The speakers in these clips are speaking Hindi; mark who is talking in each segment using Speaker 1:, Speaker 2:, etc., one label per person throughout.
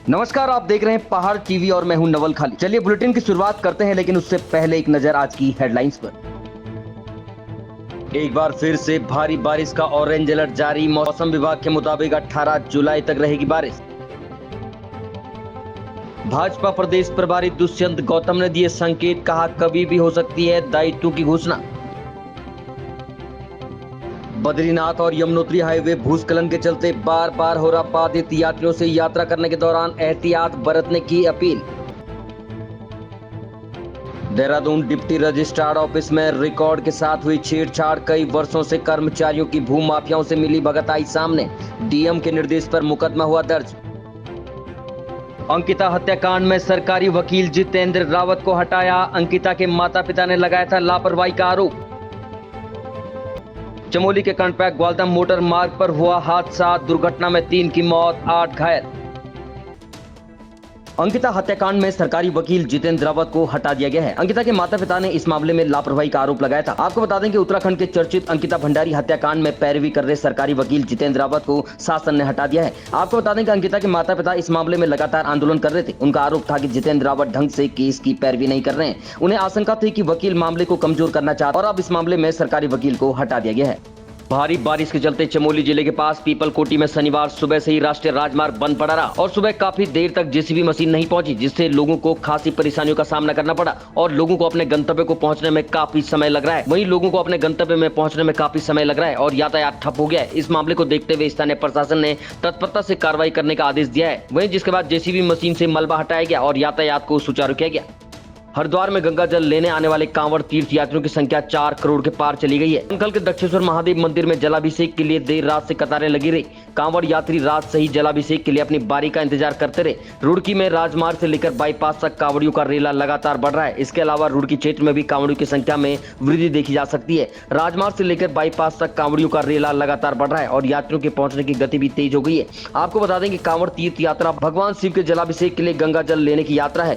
Speaker 1: नमस्कार, आप देख रहे हैं पहाड़ टीवी और मैं हूं नवल खाली। चलिए बुलेटिन की शुरुआत करते हैं, लेकिन उससे पहले एक नजर आज की हेडलाइंस पर। एक बार फिर से भारी बारिश का ऑरेंज अलर्ट जारी। मौसम विभाग के मुताबिक 18 जुलाई तक रहेगी बारिश। भाजपा प्रदेश प्रभारी दुष्यंत गौतम ने दिए संकेत, कहा कभी भी हो सकती है दायित्व की घोषणा। बद्रीनाथ और यमुनोत्री हाईवे भूस्खलन के चलते बार बार हो रहा बाधित। यात्रियों से यात्रा करने के दौरान एहतियात बरतने की appeal. Dehradun deputy registrar office में रिकॉर्ड के साथ हुई छेड़छाड़। कई वर्षों से कर्मचारियों की भू माफियाओं से मिली भगत आई सामने। डीएम के निर्देश पर मुकदमा हुआ दर्ज। अंकिता हत्याकांड में सरकारी वकील जितेंद्र रावत को हटाया। अंकिता के माता पिता ने लगाया था लापरवाही का आरोप। चमोली के कंटपैक ग्वालदम मोटर मार्ग पर हुआ हादसा। दुर्घटना में 3 की मौत, 8 घायल। अंकिता हत्याकांड में सरकारी वकील जितेंद्र रावत को हटा दिया गया है। अंकिता के माता पिता ने इस मामले में लापरवाही का आरोप लगाया था। आपको बता दें कि उत्तराखंड के चर्चित अंकिता भंडारी हत्याकांड में पैरवी कर रहे सरकारी वकील जितेंद्र रावत को शासन ने हटा दिया है। आपको बता दें कि अंकिता के माता पिता इस मामले में लगातार आंदोलन कर रहे थे। उनका आरोप था कि जितेंद्र रावत ढंग से केस की पैरवी नहीं कर रहे हैं। उन्हें आशंका थी कि वकील मामले को कमजोर करना चाहते और अब इस मामले में सरकारी वकील को हटा दिया गया है। भारी बारिश के चलते चमोली जिले के पास पीपलकोटी में शनिवार सुबह से ही राष्ट्रीय राजमार्ग बंद पड़ा रहा और सुबह काफी देर तक जेसीबी मशीन नहीं पहुंची, जिससे लोगों को खासी परेशानियों का सामना करना पड़ा और लोगों को अपने गंतव्य को पहुंचने में काफी समय लग रहा है। वहीं लोगों को अपने गंतव्य में पहुंचने में काफी समय लग रहा है और यातायात ठप हो गया है। इस मामले को देखते हुए स्थानीय प्रशासन ने तत्परता से कार्रवाई करने का आदेश दिया है। वहीं जिसके बाद जेसीबी मशीन से मलबा हटाया गया और यातायात को सुचारू किया गया। हरिद्वार में गंगा जल लेने आने वाले कांवड़ तीर्थ यात्रियों की संख्या 4 करोड़ के पार चली गई है। अंकल के दक्षेश्वर महादेव मंदिर में जलाभिषेक के लिए देर रात से कतारें लगी रही। कांवड़ यात्री रात से ही जलाभिषेक के लिए अपनी बारी का इंतजार करते रहे। रुड़की में राजमार्ग से लेकर बाईपास तक कांवड़ियों का रेला लगातार बढ़ रहा है। इसके अलावा रुड़की क्षेत्र में भी कांवड़ियों की संख्या में वृद्धि देखी जा सकती है। राजमार्ग से लेकर बाईपास तक कांवड़ियों का रेला लगातार बढ़ रहा है और यात्रियों के पहुंचने की गति भी तेज हो गई है। आपको बता दें कि कांवड़ तीर्थ यात्रा भगवान शिव के जलाभिषेक के लिए गंगा जल लेने की यात्रा है।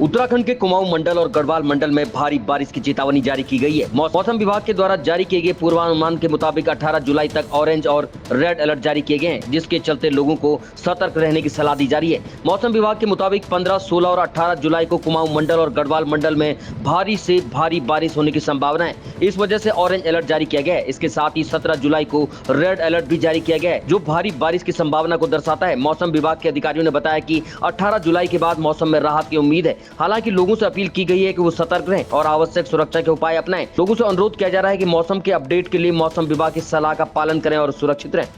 Speaker 1: उत्तराखंड के कुमाऊं मंडल और गढ़वाल मंडल में भारी बारिश की चेतावनी जारी की गई है। मौसम विभाग के द्वारा जारी किए गए पूर्वानुमान के मुताबिक 18 जुलाई तक ऑरेंज और रेड अलर्ट जारी किए गए हैं, जिसके चलते लोगों को सतर्क रहने की सलाह दी जा रही है। मौसम विभाग के मुताबिक 15, 16 और 18 जुलाई को कुमाऊं मंडल और गढ़वाल मंडल में भारी से भारी बारिश होने की संभावना है। इस वजह से ऑरेंज अलर्ट जारी किया गया है। इसके साथ ही 17 जुलाई को रेड अलर्ट भी जारी किया गया है, जो भारी बारिश की संभावना को दर्शाता है। मौसम विभाग के अधिकारियों ने बताया कि 18 जुलाई के बाद मौसम में राहत की उम्मीद है। हालांकि लोगों से अपील की गई है कि वो सतर्क रहें और आवश्यक सुरक्षा के उपाय अपनाएं। लोगों से अनुरोध किया जा रहा है कि मौसम के अपडेट के लिए मौसम विभाग की सलाह का पालन करें और सुरक्षित रहें।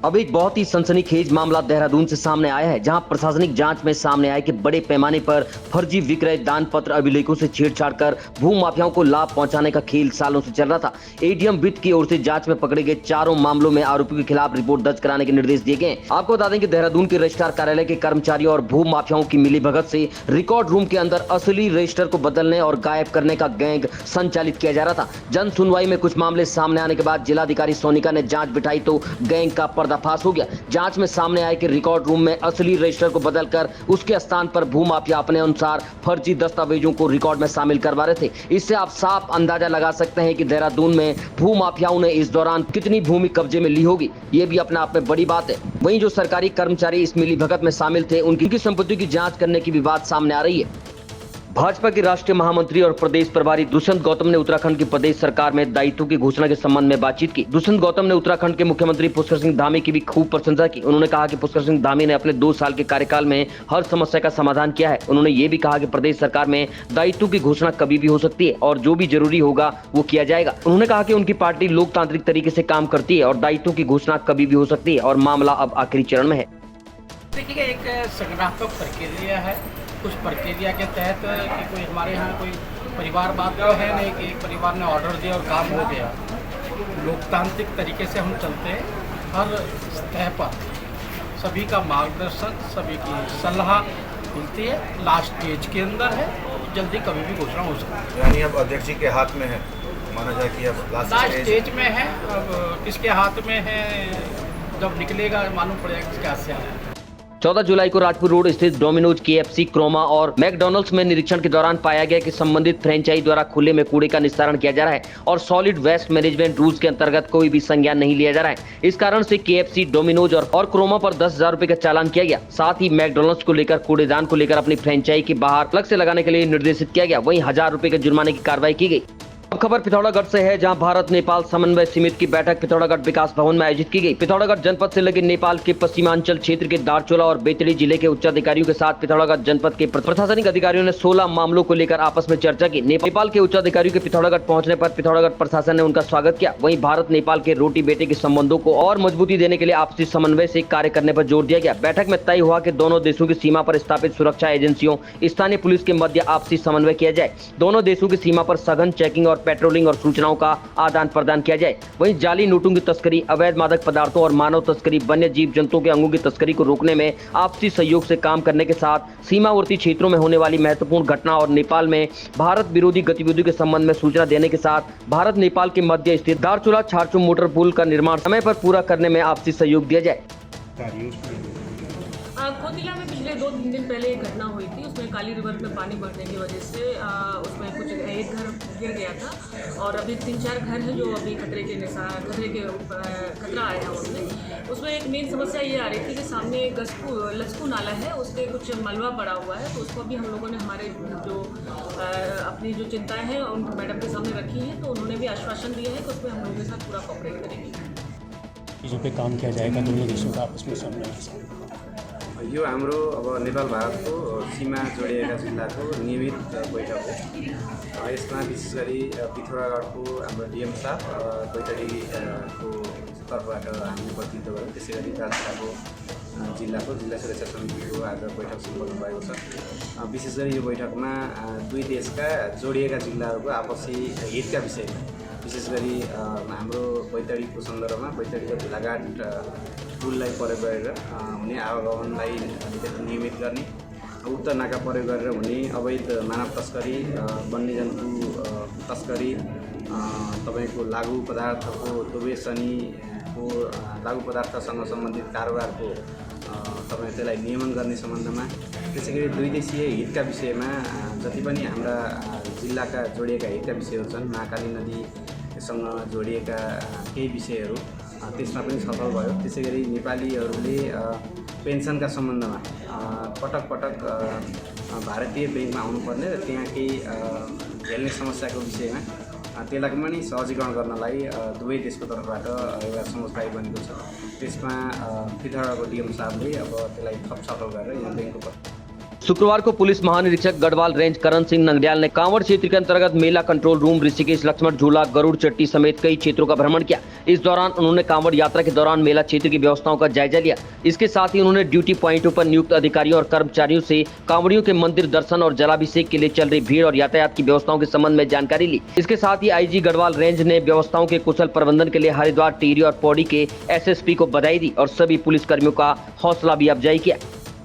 Speaker 1: अब एक बहुत ही सनसनीखेज मामला देहरादून से सामने आया है, जहां प्रशासनिक जांच में सामने आया कि बड़े पैमाने पर फर्जी विक्रय दान पत्र अभिलेखों से छेड़छाड़ कर भू माफियाओं को लाभ पहुंचाने का खेल सालों से चल रहा था। एडीएम वित्त की ओर से जांच में पकड़े गए 4 मामलों में आरोपियों के खिलाफ रिपोर्ट दर्ज कराने के निर्देश दिए गए। आपको बता दें कि देहरादून के रजिस्ट्रार कार्यालय के कर्मचारियों और भू माफियाओं की मिलीभगत से रिकॉर्ड रूम के अंदर असली रजिस्टर को बदलने और गायब करने का गैंग संचालित किया जा रहा था। जन सुनवाई में कुछ मामले सामने आने के बाद जिलाधिकारी सोनिका ने जांच बिठाई तो गैंग का पर्दाफाश हो गया। जांच में सामने आया कि रिकॉर्ड रूम में असली रजिस्टर को बदलकर उसके स्थान पर भू माफिया अपने अनुसार फर्जी दस्तावेजों को रिकॉर्ड में शामिल करवा रहे थे। इससे आप साफ अंदाजा लगा सकते हैं कि देहरादून में भू माफियाओं ने इस दौरान कितनी भूमि कब्जे में ली होगी। ये भी अपने आप में बड़ी बात है। वहीं जो सरकारी कर्मचारी इस मिलीभगत में शामिल थे, उनकी संपत्ति की जांच करने की भी बात सामने आ रही है। भाजपा के राष्ट्रीय महामंत्री और प्रदेश प्रभारी दुष्यंत गौतम ने उत्तराखंड की प्रदेश सरकार में दायित्व की घोषणा के संबंध में बातचीत की। दुष्यंत गौतम ने उत्तराखंड के मुख्यमंत्री पुष्कर सिंह धामी की भी खूब प्रशंसा की। उन्होंने कहा कि पुष्कर सिंह धामी ने अपने 2 साल के कार्यकाल में हर समस्या का समाधान किया है। उन्होंने ये भी कहा कि प्रदेश सरकार में दायित्व की घोषणा कभी भी हो सकती है और जो भी जरूरी होगा वो किया जाएगा। उन्होंने कहा कि उनकी पार्टी लोकतांत्रिक तरीके से काम करती है और दायित्व की घोषणा कभी भी हो सकती है और मामला अब आखिरी चरण में है।
Speaker 2: देखिए, एक संगठनात्मक प्रक्रिया है। कुछ प्रक्रिया के तहत कि कोई हमारे यहाँ कोई परिवारवाद तो है नहीं कि एक परिवार ने ऑर्डर दिया और काम हो गया। लोकतांत्रिक तरीके से हम चलते हैं। हर सतह पर सभी का मार्गदर्शन, सभी की सलाह मिलती है। लास्ट स्टेज के अंदर है, जल्दी कभी भी घोषणा हो सकती है।
Speaker 3: यानी अब अध्यक्ष जी के हाथ में है, माना जाए कि अब
Speaker 2: लास्ट स्टेज में है। अब किसके हाथ में है, जब निकलेगा मालूम पड़ेगा किसके हाथ से आ रहा है।
Speaker 1: 14 जुलाई को राजपुर रोड स्थित डोमिनोज, KFC, क्रोमा और मैकडॉनल्ड्स में निरीक्षण के दौरान पाया गया कि संबंधित फ्रेंचाइजी द्वारा खुले में कूड़े का निस्तारण किया जा रहा है और सॉलिड वेस्ट मैनेजमेंट रूल्स के अंतर्गत कोई भी संज्ञान नहीं लिया जा रहा है। इस कारण से KFC, डोमिनोज और क्रोमा पर 10,000 रुपए का चालान किया गया। साथ ही मैकडॉनल्ड्स को लेकर कूड़ेदान को लेकर अपनी फ्रेंचाइजी के बाहर प्लग से लगाने के लिए निर्देशित किया गया। वहीं 1,000 रुपए के जुर्माने की कार्रवाई की गई। अब खबर पिथौरागढ़ से है, जहां भारत नेपाल समन्वय समिति की बैठक पिथौरागढ़ विकास भवन में आयोजित की गई। पिथौरागढ़ जनपद से लगे नेपाल के पश्चिमांचल क्षेत्र के दारचूला और बेतड़ी जिले के उच्च अधिकारियों के साथ पिथौरागढ़ जनपद के प्रशासनिक अधिकारियों ने 16 मामलों को लेकर आपस में चर्चा की। नेपाल के उच्च अधिकारियों के पिथौरागढ़ पहुंचने पर पिथौरागढ़ प्रशासन ने उनका स्वागत किया। वहीं भारत नेपाल के रोटी बेटे के संबंधों को और मजबूती देने के लिए आपसी समन्वय से कार्य करने पर जोर दिया गया। बैठक में तय हुआ कि दोनों देशों की सीमा पर स्थापित सुरक्षा एजेंसियों, स्थानीय पुलिस के मध्य आपसी समन्वय किया जाए। दोनों देशों की सीमा पर सघन चेकिंग और पेट्रोलिंग और सूचनाओं का आदान प्रदान किया जाए। वहीं जाली नोटों की तस्करी, अवैध मादक पदार्थों और मानव तस्करी, वन्य जीव जंतुओं के अंगों की तस्करी को रोकने में आपसी सहयोग से काम करने के साथ सीमावर्ती क्षेत्रों में होने वाली महत्वपूर्ण घटना और नेपाल में भारत विरोधी गतिविधियों के संबंध में सूचना देने के साथ भारत नेपाल के मध्य स्थित दारचूला छारचुम मोटर पुल का निर्माण समय पर पूरा करने में आपसी सहयोग दिया जाए।
Speaker 4: खोतिला में पिछले 2-3 दिन पहले एक घटना हुई थी। उसमें काली रिवर में पानी बढ़ने की वजह से उसमें एक घर गिर गया था और अभी 3-4 घर हैं जो अभी खतरा आया है उसमें एक मेन समस्या ये आ रही थी कि सामने लस्कू नाला है, उसके कुछ मलबा पड़ा हुआ है। तो उसको भी हम लोगों ने हमारे जो अपनी जो चिंताएँ हैं उन मैडम के सामने रखी हैं, तो उन्होंने भी आश्वासन दिया है कि उसमें हम लोगों के साथ पूरा कोऑपरेट करेंगे।
Speaker 5: चीज़ों पे काम किया जाएगा दोनों देशों का आपस में समन्वय।
Speaker 6: यो हाम्रो अब नेपाल भारतको सीमा जोडिएका जिल्लाको नियमित बैठक हो। यसमा विशेष गरी पिथौरागढको हाम्रो डिएम साहब बैतडीको तर्फबाट हामीले प्रतिनिधित्व गऱ्यौँ। त्यसै गरी दार्चुलाको जिल्ला सुरक्षा समितिको आज बैठक सम्पन्न भएको छ। विशेष गरी यो बैठकमा दुई देशका जोडिएका जिल्लाहरूको आपसी हितका विषयमा, विशेष गरी हाम्रो बैतडीको सन्दर्भमा बैतडीको भेलाघाट पुललाई प्रयोग गरेर हुने आवागमनलाई नियमित गर्ने, उक्त नाका प्रयोग गरेर हुने अवैध मानव तस्करी, वन्यजन्तु तस्करी, तपाईँको लागु पदार्थको दोबेसनीको लागु पदार्थसँग सम्बन्धित कारोबारको त्यसलाई नियमन गर्ने सम्बन्धमा, त्यसै गरी दुई देशीय हितका विषयमा जति पनि हाम्रा जिल्लाका जोडिएका हितका विषयहरू छन्, महाकाली नदीसँग जोडिएका केही विषयहरू त्यसमा पनि छलफल भयो। त्यसै गरी नेपालीहरूले पेन्सनका सम्बन्धमा पटक पटक भारतीय ब्याङ्कमा आउनुपर्ने र त्यहाँ केही झेल्ने समस्याको विषयमा त्यसलाई पनि सहजीकरण गर्नलाई दुवै देशको तर्फबाट एउटा समझदारी बनेको छ। त्यसमा पिथौरागढको डिएम साहबले अब त्यसलाई थप छलफल गरेर यहाँ ब्याङ्कको
Speaker 1: शुक्रवार को पुलिस महानिरीक्षक गढ़वाल रेंज करण सिंह नंगडियाल ने कांवड़ क्षेत्र के अंतर्गत मेला कंट्रोल रूम, ऋषिकेश, लक्ष्मण झूला, गरुड़ चट्टी समेत कई क्षेत्रों का भ्रमण किया। इस दौरान उन्होंने कांवड़ यात्रा के दौरान मेला क्षेत्र की व्यवस्थाओं का जायजा लिया। इसके साथ ही उन्होंने ड्यूटी पॉइंटों पर नियुक्त अधिकारियों और कर्मचारियों से कांवड़ियों के मंदिर दर्शन और जलाभिषेक के लिए चल रही भीड़ और यातायात की व्यवस्थाओं के संबंध में जानकारी ली। इसके साथ ही आईजी गढ़वाल रेंज ने व्यवस्थाओं के कुशल प्रबंधन के लिए हरिद्वार, टिहरी और पौड़ी के SSP को बधाई दी और सभी पुलिसकर्मियों का हौसला भी अफजाई किया।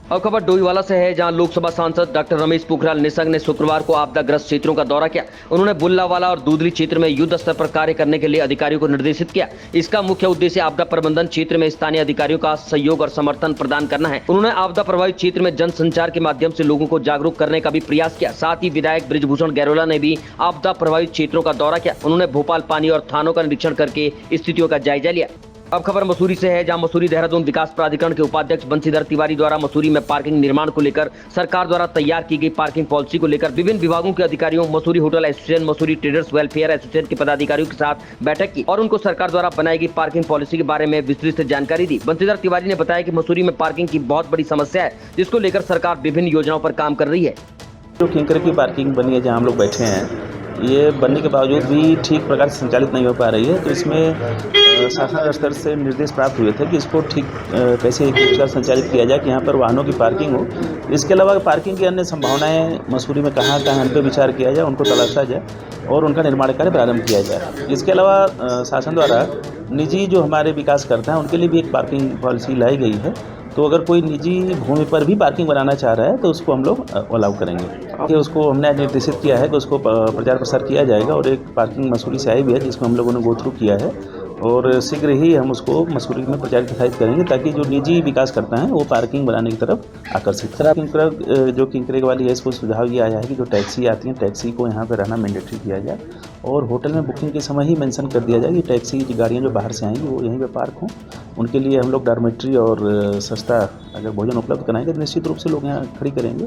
Speaker 1: अब खबर डोईवाला से है, जहां लोकसभा सांसद डॉक्टर रमेश पोखरियाल निशंक ने शुक्रवार को आपदाग्रस्त क्षेत्रों का दौरा किया। उन्होंने बुल्लावाला और दूधली क्षेत्र में युद्ध स्तर पर कार्य करने के लिए अधिकारियों को निर्देशित किया। इसका मुख्य उद्देश्य आपदा प्रबंधन क्षेत्र में स्थानीय अधिकारियों का सहयोग और समर्थन प्रदान करना है। उन्होंने आपदा प्रभावित क्षेत्र में जन संचार के माध्यम से लोगों को जागरूक करने का भी प्रयास किया। साथ ही विधायक बृजभूषण गैरोला ने भी आपदा प्रभावित क्षेत्रों का दौरा किया। उन्होंने भोपाल पानी और थानों का निरीक्षण करके स्थितियों का जायजा लिया। अब खबर मसूरी से है, जहां मसूरी देहरादून विकास प्राधिकरण के उपाध्यक्ष बंशीधर तिवारी द्वारा मसूरी में पार्किंग निर्माण को लेकर सरकार द्वारा तैयार की गई पार्किंग पॉलिसी को लेकर विभिन्न विभागों के अधिकारियों, Mussoorie hotel association, Mussoorie traders welfare association के पदाधिकारियों के साथ बैठक की और उनको सरकार द्वारा बनाई गई पार्किंग पॉलिसी के बारे में विस्तृत जानकारी दी। बंशीधर तिवारी ने बताया कि मसूरी में पार्किंग की बहुत बड़ी समस्या है, जिसको लेकर सरकार विभिन्न योजनाओं पर काम कर रही है।
Speaker 7: जो किंकर की पार्किंग बनी है जहाँ हम लोग बैठे हैं, ये बनने के बावजूद भी ठीक प्रकार से संचालित नहीं हो पा रही है। तो इसमें शासन स्तर से निर्देश प्राप्त हुए थे कि इसको ठीक कैसे एक प्रकार संचालित किया जाए कि यहाँ पर वाहनों की पार्किंग हो। इसके अलावा पार्किंग की अन्य संभावनाएं मसूरी में कहाँ उन पर विचार किया जाए, उनको तलाशा जाए और उनका निर्माण कार्य प्रारंभ किया जाए। इसके अलावा शासन द्वारा निजी जो हमारे विकास करते हैं उनके लिए भी एक पार्किंग पॉलिसी लाई गई है। तो अगर कोई निजी भूमि पर भी पार्किंग बनाना चाह रहा है तो उसको हम लोग अलाउ करेंगे। उसको हमने निर्देशित किया है कि उसको प्रचार प्रसार किया जाएगा और एक पार्किंग मसूरी से आई भी है जिसको हम लोगों ने गो थ्रू किया है और शीघ्र ही हम उसको मसूरी में प्रचारित करेंगे ताकि जो निजी विकास करता है वो पार्किंग बनाने की तरफ आकर्षित करें। जो किंकरेग वाली है इसको सुझाव ये आया है कि जो टैक्सी आती हैं टैक्सी को यहाँ पर रहना मैंडेटरी किया जाए और होटल में बुकिंग के समय ही मेंशन कर दिया जाए कि टैक्सी गाड़ियाँ जो बाहर से आएंगी वो यहीं पर पार्क हों। उनके लिए हम लोग डॉर्मेट्री और सस्ता अगर भोजन उपलब्ध कराएंगे तो निश्चित रूप से लोग यहाँ खड़ी करेंगे।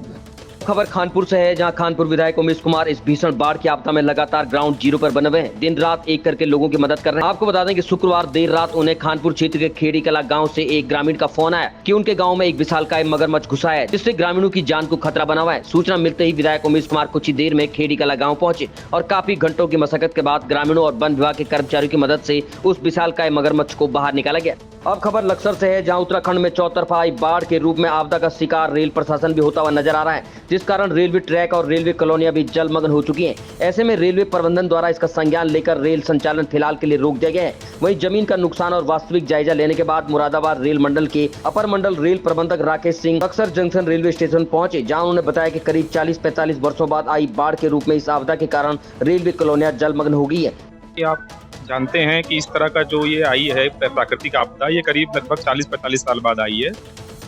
Speaker 1: खबर कानपुर से है, जहां कानपुर विधायक उमेश कुमार इस भीषण बाढ़ की आपदा में लगातार ग्राउंड जीरो पर बने हुए हैं। दिन रात एक करके लोगों की मदद कर रहे हैं। आपको बता दें कि शुक्रवार देर रात उन्हें कानपुर क्षेत्र के खेड़ी कला गांव से एक ग्रामीण का फोन आया कि उनके गांव में एक विशालकाय मगरमच्छ घुसा है, जिससे ग्रामीणों की जान को खतरा बना हुआ है। सूचना मिलते ही विधायक उमेश कुमार कुछ ही देर में खेड़ी कला गाँव पहुंचे और काफी घंटों की मशक्कत के बाद ग्रामीणों और वन विभाग के कर्मचारियों की मदद से उस विशालकाय मगरमच्छ को बाहर निकाला गया। अब खबर लक्सर से है, जहां उत्तराखंड में चौतरफा आई बाढ़ के रूप में आपदा का शिकार रेल प्रशासन भी होता हुआ नजर आ रहा है, जिस कारण रेलवे ट्रैक और रेलवे कॉलोनियां भी जलमग्न हो चुकी हैं। ऐसे में रेलवे प्रबंधन द्वारा इसका संज्ञान लेकर रेल संचालन फिलहाल के लिए रोक दिया गया है। वहीं जमीन का नुकसान और वास्तविक जायजा लेने के बाद मुरादाबाद रेल मंडल के अपर मंडल रेल प्रबंधक Rakesh Singh Buxar junction railway station पहुंचे, जहां उन्होंने बताया कि करीब 40-45 वर्षों बाद आई बाढ़ के रूप में इस आपदा के कारण रेलवे कॉलोनियां जलमग्न हो गई है।
Speaker 8: आप जानते हैं कि इस तरह का जो ये आई है प्राकृतिक आपदा, ये करीब लगभग 40-45 साल बाद आई है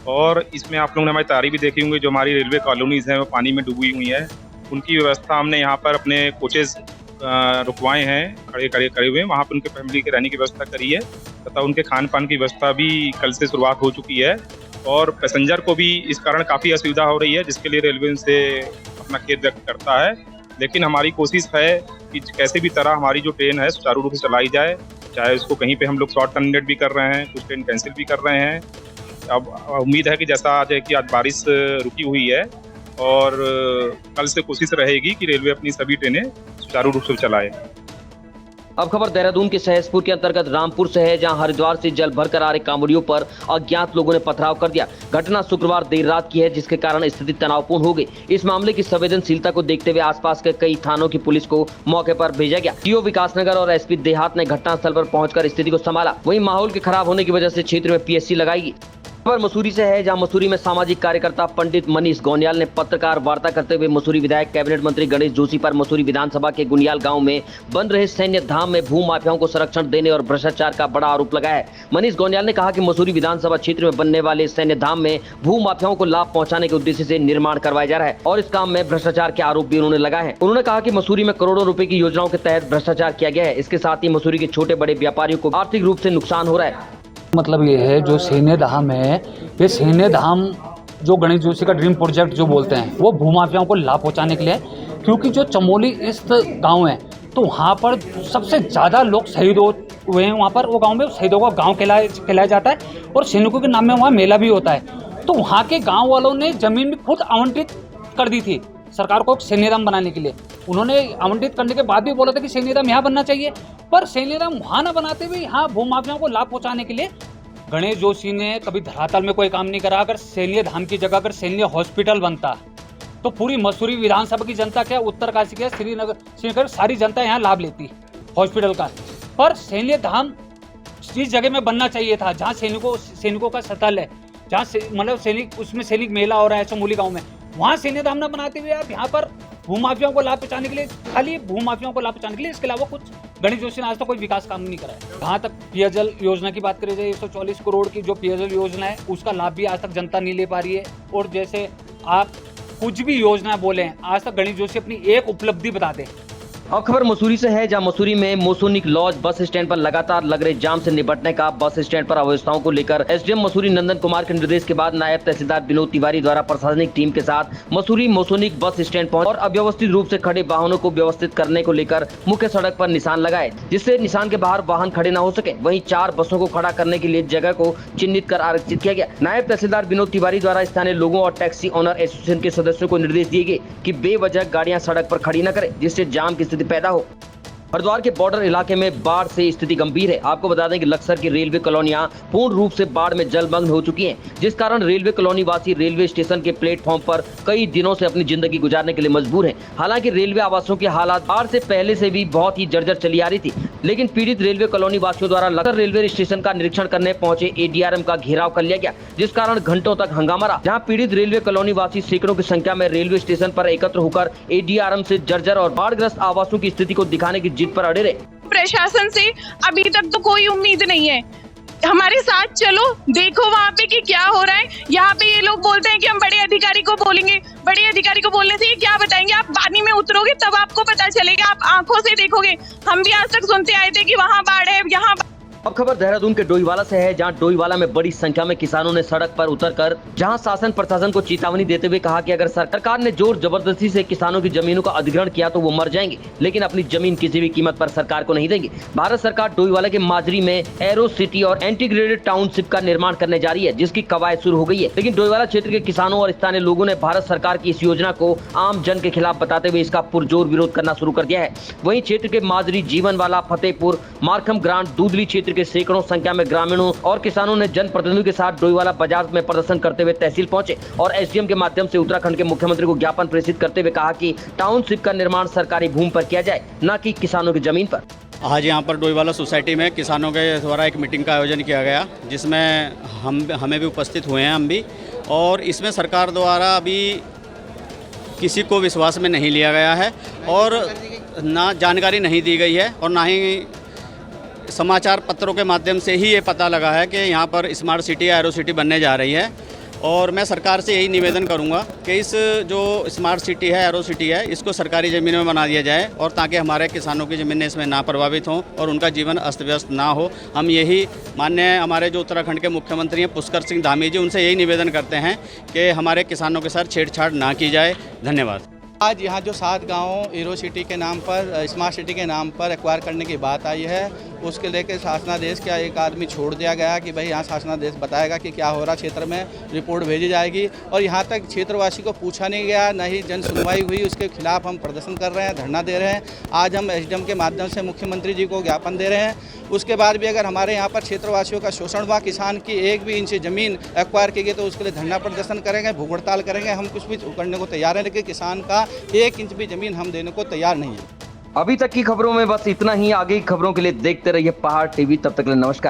Speaker 8: और इसमें आप लोगों ने हमारी तैयारी भी देखी होंगी। जो हमारी रेलवे कॉलोनीज हैं वो पानी में डूबी हुई है, उनकी व्यवस्था हमने यहाँ पर अपने कोचेज रुकवाए हैं, खड़े हुए, वहाँ पर उनके फैमिली के रहने की व्यवस्था करी है तथा उनके खान पान की व्यवस्था भी कल से शुरुआत हो चुकी है और पैसेंजर को भी इस कारण काफ़ी असुविधा हो रही है, जिसके लिए रेलवे उनसे अपना खेद व्यक्त करता है। लेकिन हमारी कोशिश है कि कैसे भी तरह हमारी जो ट्रेन है सुचारू रूप से चलाई जाए, चाहे उसको कहीं पे हम लोग शॉर्ट टर्मिनेट भी कर रहे हैं, कुछ ट्रेन कैंसिल भी कर रहे हैं। अब उम्मीद है कि जैसा आज है कि आज बारिश रुकी हुई है और कल से कोशिश रहेगी कि रेलवे अपनी सभी ट्रेनें सुचारू रूप से चलाए।
Speaker 1: अब खबर देहरादून के सहसपुर के अंतर्गत रामपुर से है, जहां हरिद्वार से जल भरकर आ रहे कांवड़ियों पर अज्ञात लोगों ने पथराव कर दिया। घटना शुक्रवार देर रात की है, जिसके कारण स्थिति तनावपूर्ण हो गई। इस मामले की संवेदनशीलता को देखते हुए आसपास के कई थानों की पुलिस को मौके पर भेजा गया। टीओ विकासनगर और एसपी देहात ने घटनास्थल पर पहुंचकर स्थिति को संभाला। वहीं माहौल के खराब होने की वजह से क्षेत्र में पीएससी लगाई। खबर मसूरी से है, जहां मसूरी में सामाजिक कार्यकर्ता पंडित मनीष गोनियाल ने पत्रकार वार्ता करते हुए मसूरी विधायक कैबिनेट मंत्री गणेश जोशी पर मसूरी विधानसभा के गुनियाल गांव में बन रहे सैन्य धाम में भू माफियाओं को संरक्षण देने और भ्रष्टाचार का बड़ा आरोप लगाया है। मनीष गोनियाल ने कहा कि मसूरी विधानसभा क्षेत्र में बनने वाले सैन्य धाम में भू माफियाओं को लाभ पहुंचाने के उद्देश्य से निर्माण करवाया जा रहा है और इस काम में भ्रष्टाचार के आरोप भी उन्होंने लगाए हैं। उन्होंने कहा कि मसूरी में करोड़ों रुपए की योजनाओं के तहत भ्रष्टाचार किया गया है। इसके साथ ही मसूरी के छोटे बड़े व्यापारियों को आर्थिक रूप से नुकसान हो रहा है।
Speaker 9: मतलब ये है जो सैन्य धाम है, ये सैन्य धाम जो गणेश जोशी का ड्रीम प्रोजेक्ट जो बोलते हैं वो भूमाफियाओं को लाभ पहुंचाने के लिए, क्योंकि जो चमोली स्थित गांव है तो वहाँ पर सबसे ज़्यादा लोग शहीद हुए हैं। वहाँ पर वो गांव में शहीदों का गांव कहलाया जाता है और सैनिकों के नाम में वहाँ मेला भी होता है। तो वहाँ के गाँव वालों ने जमीन भी खुद आवंटित कर दी थी सरकार को सैन्य धाम बनाने के लिए। उन्होंने आवंटित करने के बाद भी बोला था कि सैन्य धाम यहाँ बनना चाहिए, पर सैन्य धाम वहाँ न बनाते हुए यहाँ भूमाफियाओं को लाभ पहुँचाने के लिए गणेश जोशी ने कभी धरातल में कोई काम नहीं करा। अगर सैन्य धाम की जगह अगर सैन्य हॉस्पिटल बनता तो पूरी मसूरी विधानसभा की जनता क्या, उत्तरकाशी क्या, श्रीनगर सारी जनता यहाँ लाभ लेती हॉस्पिटल का। पर सैन्य धाम इस जगह में बनना चाहिए था जहाँ सैनिकों का स्थल है, जहाँ मतलब सैनिक उसमें सैनिक मेला हो रहा है चमोली गाँव में, वहाँ सैन्य धाम न बनाते हुए आप यहाँ पर भूमाफियाओं को लाभ पहुंचाने के लिए, खाली भूमाफियाओं को लाभ पहुंचाने के लिए, इसके अलावा कुछ गणेश जोशी ने आज तक कोई विकास काम नहीं करा है। जहाँ तक पेयजल योजना की बात करें जाए, 140 करोड़ की जो पेयजल योजना है उसका लाभ भी आज तक जनता नहीं ले पा रही है। और जैसे आप कुछ भी योजना बोले आज तक गणेश जोशी अपनी एक उपलब्धि बताते।
Speaker 1: अब खबर मसूरी से है, जहां मसूरी में मोसोनिक लॉज बस स्टैंड पर लगातार लग रहे जाम से निपटने का बस स्टैंड पर अव्यवस्थाओं को लेकर एसडीएम मसूरी नंदन कुमार के निर्देश के बाद नायब तहसीलदार विनोद तिवारी द्वारा प्रशासनिक टीम के साथ मसूरी मोसोनिक बस स्टैंड पहुंचे और अव्यवस्थित रूप से खड़े वाहनों को व्यवस्थित करने को लेकर मुख्य सड़क पर निशान लगाए, जिससे निशान के बाहर वाहन खड़े न हो सके। वहीं 4 बसों को खड़ा करने के लिए जगह को चिन्हित कर आरक्षित किया गया। नायब तहसीलदार विनोद तिवारी द्वारा स्थानीय लोगों और टैक्सी ओनर एसोसिएशन के सदस्यों को निर्देश दिए गए कि बेवजह गाड़ियां सड़क पर खड़ी न करें, जिससे जाम की स्थिति पैदा हो। हरिद्वार के बॉर्डर इलाके में बाढ़ से स्थिति गंभीर है। आपको बता दें कि लक्सर की रेलवे कॉलोनियां पूर्ण रूप से बाढ़ में जलमग्न हो चुकी हैं, जिस कारण रेलवे कॉलोनी वासी रेलवे स्टेशन के प्लेटफॉर्म पर कई दिनों से अपनी जिंदगी गुजारने के लिए मजबूर हैं। हालांकि रेलवे आवासों के हालात बाढ़ से पहले से भी बहुत ही जर्जर चली आ रही थी, लेकिन पीड़ित रेलवे कॉलोनी वासियों द्वारा लक्सर रेलवे स्टेशन का निरीक्षण करने पहुंचे एडीआरएम का घेराव कर लिया गया, जिस कारण घंटों तक हंगामा रहा। जहाँ पीड़ित रेलवे कॉलोनी वासी सैकड़ों की संख्या में रेलवे स्टेशन पर एकत्र होकर एडीआरएम से जर्जर और बाढ़ग्रस्त आवासों की स्थिति को दिखाने की जीत पर अड़े रहे।
Speaker 10: प्रशासन से अभी तक तो कोई उम्मीद नहीं है। हमारे साथ चलो, देखो वहाँ पे कि क्या हो रहा है। यहाँ पे ये लोग बोलते हैं कि हम बड़े अधिकारी को बोलेंगे। बड़े अधिकारी को बोलने से ये क्या बताएंगे? आप पानी में उतरोगे तब आपको पता चलेगा, आप आंखों से देखोगे। हम भी आज तक सुनते आए थे कि वहाँ बाढ़ है, यहाँ।
Speaker 1: अब खबर देहरादून के डोईवाला से है, जहां डोईवाला में बड़ी संख्या में किसानों ने सड़क पर उतरकर जहां शासन प्रशासन को चेतावनी देते हुए कहा कि अगर सरकार ने जोर जबरदस्ती से किसानों की जमीनों का अधिग्रहण किया तो वो मर जाएंगे, लेकिन अपनी जमीन किसी भी कीमत पर सरकार को नहीं देंगे। भारत सरकार डोईवाला के माजरी में एरो सिटी और इंटीग्रेटेड टाउनशिप का निर्माण करने जा रही है, जिसकी कवायद शुरू हो गई है। लेकिन डोईवाला क्षेत्र के किसानों और स्थानीय लोगों ने भारत सरकार की इस योजना को आम जन के खिलाफ बताते हुए इसका पुरजोर विरोध करना शुरू कर दिया है। वहीं क्षेत्र के माजरी, जीवनवाला, फतेहपुर, मारखम ग्रांट, दूधली क्षेत्र के सैकड़ों संख्या में ग्रामीणों और किसानों ने जनप्रतिनिधियों के साथ डोईवाला बाजार में प्रदर्शन करते हुए तहसील पहुंचे और एसडीएम के माध्यम से उत्तराखंड के मुख्यमंत्री को ज्ञापन प्रेषित करते हुए कहा कि टाउनशिप का निर्माण सरकारी भूमि पर किया जाए, न कि किसानों की जमीन पर।
Speaker 11: आज यहाँ पर डोईवाला सोसाइटी में किसानों के द्वारा एक मीटिंग का आयोजन किया गया, जिसमें हमें भी उपस्थित हुए हैं हम भी, और इसमें सरकार द्वारा अभी किसी को विश्वास में नहीं लिया गया है और ना जानकारी नहीं दी गई है और ना ही समाचार पत्रों के माध्यम से ही ये पता लगा है कि यहाँ पर स्मार्ट सिटी या एरो सिटी बनने जा रही है। और मैं सरकार से यही निवेदन करूँगा कि इस जो स्मार्ट सिटी है, एरो सिटी है, इसको सरकारी ज़मीन में बना दिया जाए और ताकि हमारे किसानों की ज़मीनें इसमें ना प्रभावित हों और उनका जीवन अस्त व्यस्त ना हो। हम यही माननीय हमारे जो उत्तराखंड के मुख्यमंत्री हैं पुष्कर सिंह धामी जी, उनसे यही निवेदन करते हैं कि हमारे किसानों के साथ छेड़छाड़ ना की जाए। धन्यवाद।
Speaker 12: आज यहाँ जो 7 गांव एरो सिटी के नाम पर, स्मार्ट सिटी के नाम पर एक्वायर करने की बात आई है, उसके लेकर शासनादेश का एक आदमी छोड़ दिया गया कि भाई यहाँ शासनादेश बताएगा कि क्या हो रहा क्षेत्र में, रिपोर्ट भेजी जाएगी। और यहाँ तक क्षेत्रवासी को पूछा नहीं गया, न ही जन सुनवाई हुई। उसके खिलाफ हम प्रदर्शन कर रहे हैं, धरना दे रहे हैं। आज हम एसडीएम के माध्यम से मुख्यमंत्री जी को ज्ञापन दे रहे हैं। उसके बाद भी अगर हमारे यहाँ पर क्षेत्रवासियों का शोषण हुआ, किसान की 1 भी इंच ज़मीन एक्वायर की गई, तो उसके लिए धरना प्रदर्शन करेंगे, भूख हड़ताल करेंगे। हम कुछ भी करने को तैयार हैं, लेकिन किसान का 1 इंच भी ज़मीन हम देने को तैयार नहीं है।
Speaker 1: अभी तक की खबरों में बस इतना ही। आगे की खबरों के लिए देखते रहिए पहाड़ टीवी। तब तक के लिए नमस्कार।